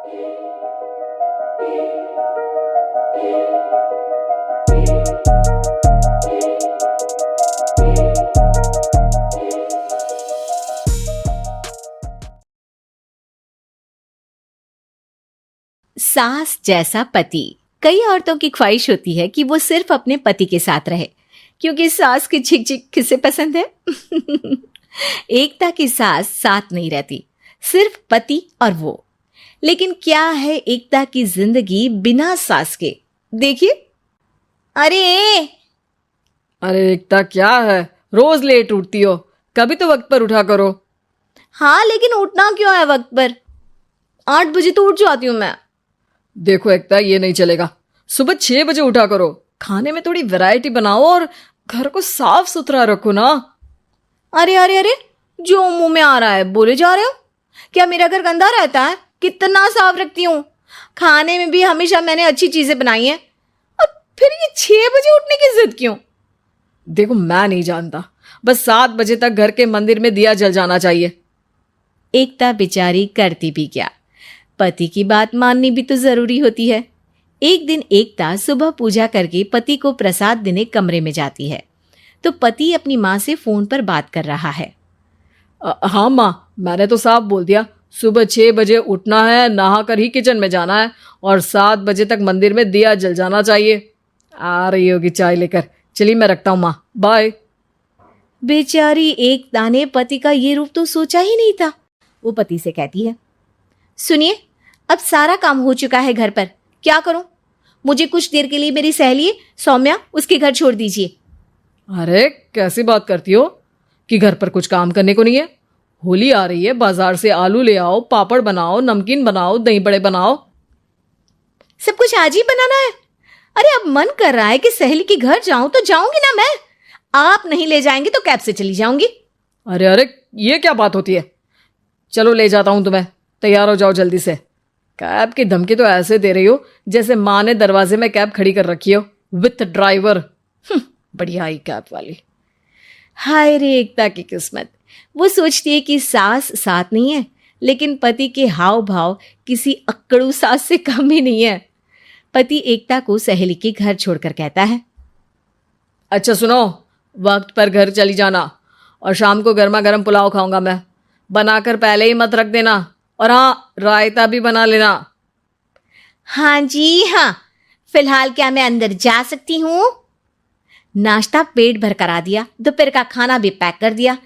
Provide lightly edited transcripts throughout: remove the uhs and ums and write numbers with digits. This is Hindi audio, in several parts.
सास जैसा पति। कई औरतों की ख्वाहिश होती है कि वो सिर्फ अपने पति के साथ रहे, क्योंकि सास की चिक चिक किसे पसंद है। एकता की सास साथ नहीं रहती, सिर्फ पति और वो। लेकिन क्या है एकता की जिंदगी बिना सास के? देखिए। अरे अरे एकता, क्या है रोज लेट उठती हो? कभी तो वक्त पर उठा करो। हाँ, लेकिन उठना क्यों है वक्त पर? 8 बजे तो उठ जाती हूँ मैं। देखो एकता, ये नहीं चलेगा। सुबह 6 बजे उठा करो। खाने में थोड़ी वैरायटी बनाओ और घर को साफ सुथरा रखो ना। अरे अरे अरे, जो मुंह में आ रहा है बोले जा रहे हो। क्या मेरा घर गंदा रहता है? कितना साफ रखती हूँ। खाने में भी हमेशा मैंने अच्छी चीजें बनाई हैं। और फिर ये 6 बजे उठने की जिद क्यों? देखो, मैं नहीं जानता, बस 7 बजे तक घर के मंदिर में दिया जल जाना चाहिए। एकता बेचारी करती भी क्या, पति की बात माननी भी तो जरूरी होती है। एक दिन एकता सुबह पूजा करके पति को प्रसाद देने कमरे में जाती है, तो पति अपनी माँ से फोन पर बात कर रहा है। हाँ माँ, मैंने तो साफ बोल दिया, सुबह 6 बजे उठना है, नहा कर ही किचन में जाना है और 7 बजे तक मंदिर में दिया जल जाना चाहिए। आ रही होगी चाय लेकर। चलिए मैं रखता हूँ माँ, बाय। बेचारी एकता ने पति का ये रूप तो सोचा ही नहीं था। वो पति से कहती है, सुनिए, अब सारा काम हो चुका है घर पर, क्या करूं? मुझे कुछ देर के लिए मेरी सहेली सौम्या, उसके घर छोड़ दीजिए। अरे कैसी बात करती हो कि घर पर कुछ काम करने को नहीं है? होली आ रही है, बाजार से आलू ले आओ, पापड़ बनाओ, नमकीन बनाओ, दही बड़े बनाओ। सब कुछ आज ही बनाना है? अरे अब मन कर रहा है कि सहेली के घर जाऊं तो जाऊंगी ना मैं। आप नहीं ले जाएंगे तो कैब से चली जाऊंगी। अरे अरे, ये क्या बात होती है? चलो ले जाता हूं तुम्हें, तैयार हो जाओ जल्दी से। कैब की धमकी तो ऐसे दे रही हो जैसे माँ ने दरवाजे में कैब खड़ी कर रखी हो विथ ड्राइवर। बढ़िया ही कैब वाली। हाय रे एकता की किस्मत। वो सोचती है कि सास साथ नहीं है, लेकिन पति के हाव भाव किसी अक्कड़ू सास से कम ही नहीं है। पति एकता को सहेली के घर छोड़कर कहता है, अच्छा सुनो, वक्त पर घर चली जाना और शाम को गर्मा गर्म पुलाव खाऊंगा मैं। बनाकर पहले ही मत रख देना, और हाँ, रायता भी बना लेना। हाँ जी हाँ, फिलहाल क्या मैं अंदर जा सकती हूँ? नाश्ता पेट भर करा दिया, दोपहर का खाना भी पैक कर दिया।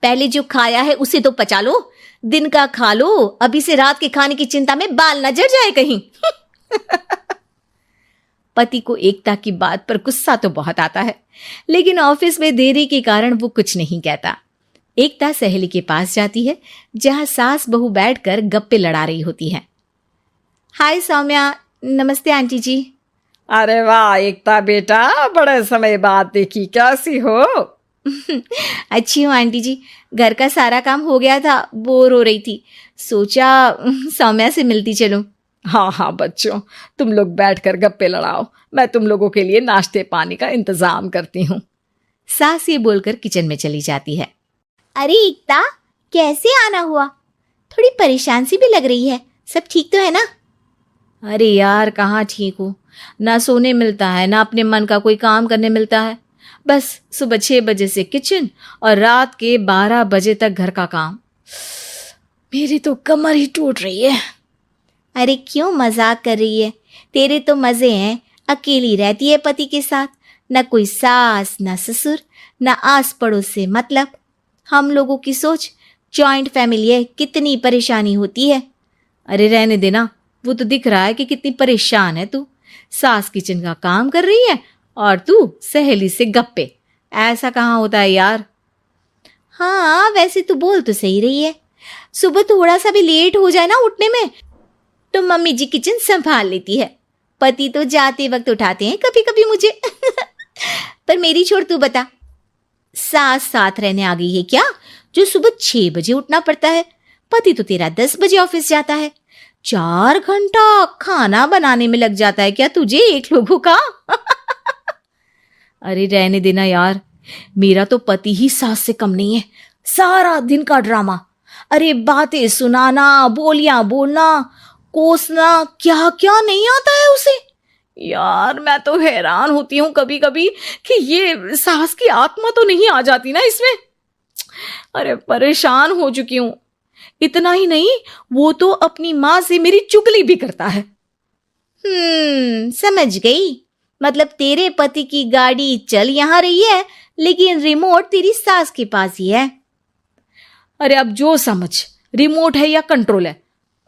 पहले जो खाया है उसे तो पचा लो, दिन का खा लो, अभी से रात के खाने की चिंता में बाल न जड़ जाए कहीं। पति को एकता की बात पर गुस्सा तो बहुत आता है, लेकिन ऑफिस में देरी के कारण वो कुछ नहीं कहता। एकता सहेली के पास जाती है, जहां सास बहू बैठकर गप्पे लड़ा रही होती हैं। हाय सौम्या, नमस्ते आंटी जी। अरे वाह एकता बेटा, बड़े समय बाद देखी, कैसी हो? अच्छी हूँ आंटी जी, घर का सारा काम हो गया था, बोर हो रही थी, सोचा सौम्या से मिलती चलूं। हाँ हाँ बच्चों, तुम लोग बैठकर गप्पे लड़ाओ, मैं तुम लोगों के लिए नाश्ते पानी का इंतजाम करती हूँ। सास ये बोलकर किचन में चली जाती है। अरे एकता, कैसे आना हुआ? थोड़ी परेशान सी भी लग रही है, सब ठीक तो है ना? अरे यार, कहाँ ठीक हूँ, ना सोने मिलता है, ना अपने मन का कोई काम करने मिलता है। बस सुबह 6 बजे से किचन और रात के 12 बजे तक घर का काम। मेरी तो कमर ही टूट रही है। अरे क्यों मजाक कर रही है? तेरे तो मजे हैं, अकेली रहती है पति के साथ, न कोई सास न ससुर, न आस पड़ोस से मतलब। हम लोगों की सोच, जॉइंट फैमिली है, कितनी परेशानी होती है। अरे रहने देना, वो तो दिख रहा है कि कितनी परेशान है तू। सास किचन का काम कर रही है और तू सहेली से गप्पे। ऐसा कहाँ होता है यार। हाँ वैसे तू बोल तो सही रही है, सुबह थोड़ा सा भी लेट हो जाए ना उठने में तो मम्मी जी किचन संभाल लेती है। पति तो जाते वक्त उठाते हैं कभी कभी मुझे। पर मेरी छोड़, तू बता, सास साथ रहने आ गई है क्या, जो सुबह 6 बजे उठना पड़ता है? पति तो तेरा 10 बजे ऑफिस जाता है, 4 घंटा खाना बनाने में लग जाता है क्या तुझे एक लोगों का? अरे रहने देना यार, मेरा तो पति ही सास से कम नहीं है। सारा दिन का ड्रामा, अरे बातें सुनाना, बोलियां बोलना, कोसना, क्या क्या नहीं आता है उसे। यार मैं तो हैरान होती हूँ कभी कभी कि ये सास की आत्मा तो नहीं आ जाती ना इसमें। अरे परेशान हो चुकी हूँ। इतना ही नहीं, वो तो अपनी माँ से मेरी चुगली भी करता है। समझ गई। मतलब तेरे पति की गाड़ी चल यहाँ रही है, लेकिन रिमोट तेरी सास के पास ही है। अरे अब जो समझ, रिमोट है या कंट्रोल है,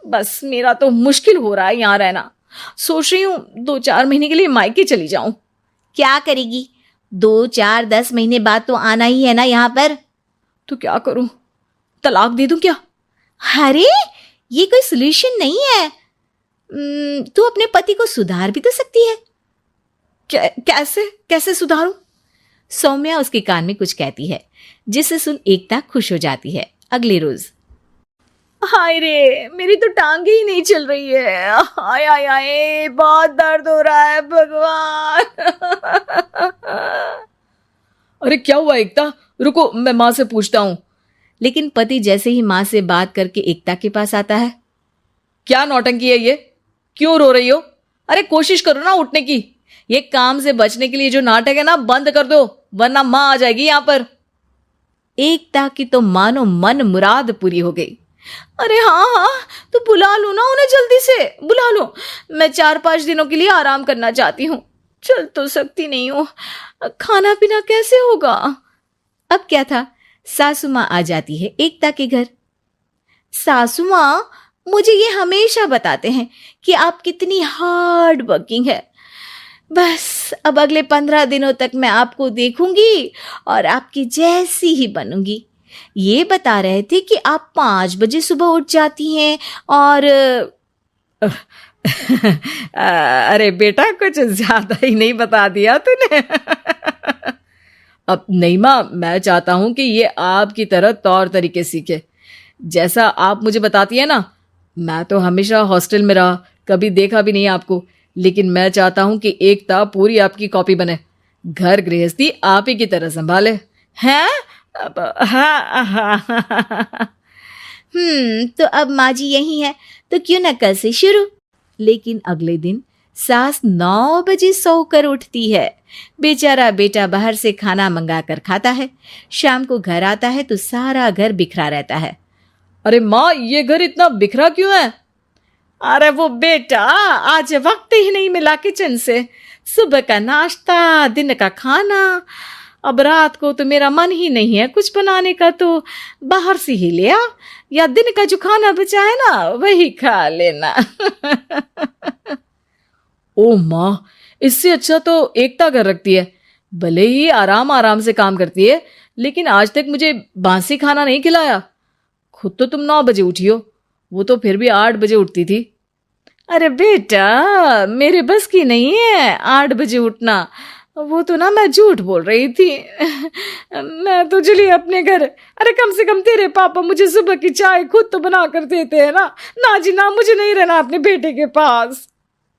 बस मेरा तो मुश्किल हो रहा है यहाँ रहना। सोच रही हूँ 2-4 महीने के लिए मायके चली जाऊं। क्या करेगी? 2-4-10 महीने बाद तो आना ही है ना यहाँ पर। तो क्या करूं, तलाक दे दूं क्या? अरे ये कोई सोल्यूशन नहीं है। तू अपने पति को सुधार भी तो सकती है। कैसे कैसे सुधारूं? सौम्या उसके कान में कुछ कहती है, जिसे सुन एकता खुश हो जाती है। अगले रोज, हाय रे, मेरी तो टांगे ही नहीं चल रही है। हाय हाय हाय, बहुत दर्द हो रहा है भगवान। अरे क्या हुआ एकता, रुको मैं माँ से पूछता हूँ। लेकिन पति जैसे ही माँ से बात करके एकता के पास आता है। क्या नौटंकी है ये, क्यों रो रही हो? अरे कोशिश करो ना उठने की। ये काम से बचने के लिए जो नाटक है ना, बंद कर दो, वरना माँ आ जाएगी यहाँ पर। एकता की तो मानो मन मुराद पूरी हो गई। अरे हाँ हाँ, तो बुला लो ना उन्हें, जल्दी से बुला लो। मैं 4-5 दिनों के लिए आराम करना चाहती हूँ, चल तो सकती नहीं हूँ। खाना पीना कैसे होगा? अब क्या था, सासू माँ आ जाती है एकता के घर। सासू माँ, मुझे ये हमेशा बताते हैं कि आप कितनी हार्ड वर्किंग है। बस अब अगले 15 दिनों तक मैं आपको देखूंगी और आपकी जैसी ही बनूंगी। ये बता रहे थे कि आप 5 बजे सुबह उठ जाती हैं और अरे बेटा, कुछ ज्यादा ही नहीं बता दिया तूने। अब नहीं माँ, मैं चाहता हूं कि ये आपकी तरह तौर तरीके सीखे, जैसा आप मुझे बताती है ना। मैं तो हमेशा हॉस्टल में रहा, कभी देखा भी नहीं आपको, लेकिन मैं चाहता हूं कि एकता पूरी आपकी कॉपी बने, घर गृहस्थी आप ही की तरह संभाले। हैं? हाँ। तो अब माँ जी यही है, तो क्यों ना कल से शुरू। लेकिन अगले दिन सास 9 बजे सोकर उठती है। बेचारा बेटा बाहर से खाना मंगा कर खाता है। शाम को घर आता है तो सारा घर बिखरा रहता है। अरे माँ, ये घर इतना बिखरा क्यों है? अरे वो बेटा, आज वक्त ही नहीं मिला किचन से। सुबह का नाश्ता, दिन का खाना, अब रात को तो मेरा मन ही नहीं है कुछ बनाने का, तो बाहर से ही ले आ, या दिन का जो खाना बचा है ना वही खा लेना। ओ माँ, इससे अच्छा तो एकता कर रखती है। भले ही आराम आराम से काम करती है, लेकिन आज तक मुझे बासी खाना नहीं खिलाया। खुद तो तुम 9 बजे उठी हो, वो तो फिर भी 8 बजे उठती थी। अरे बेटा, मेरे बस की नहीं है 8 बजे उठना, वो तो ना मैं झूठ बोल रही थी। मैं तो चली अपने घर। अरे कम से कम तेरे पापा मुझे सुबह की चाय खुद तो बना कर देते हैं ना। ना जी ना, मुझे नहीं रहना अपने बेटे के पास।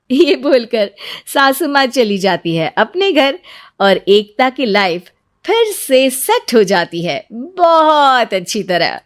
ये बोलकर सासू माँ चली जाती है अपने घर और एकता की लाइफ फिर से सेट हो जाती है बहुत अच्छी तरह।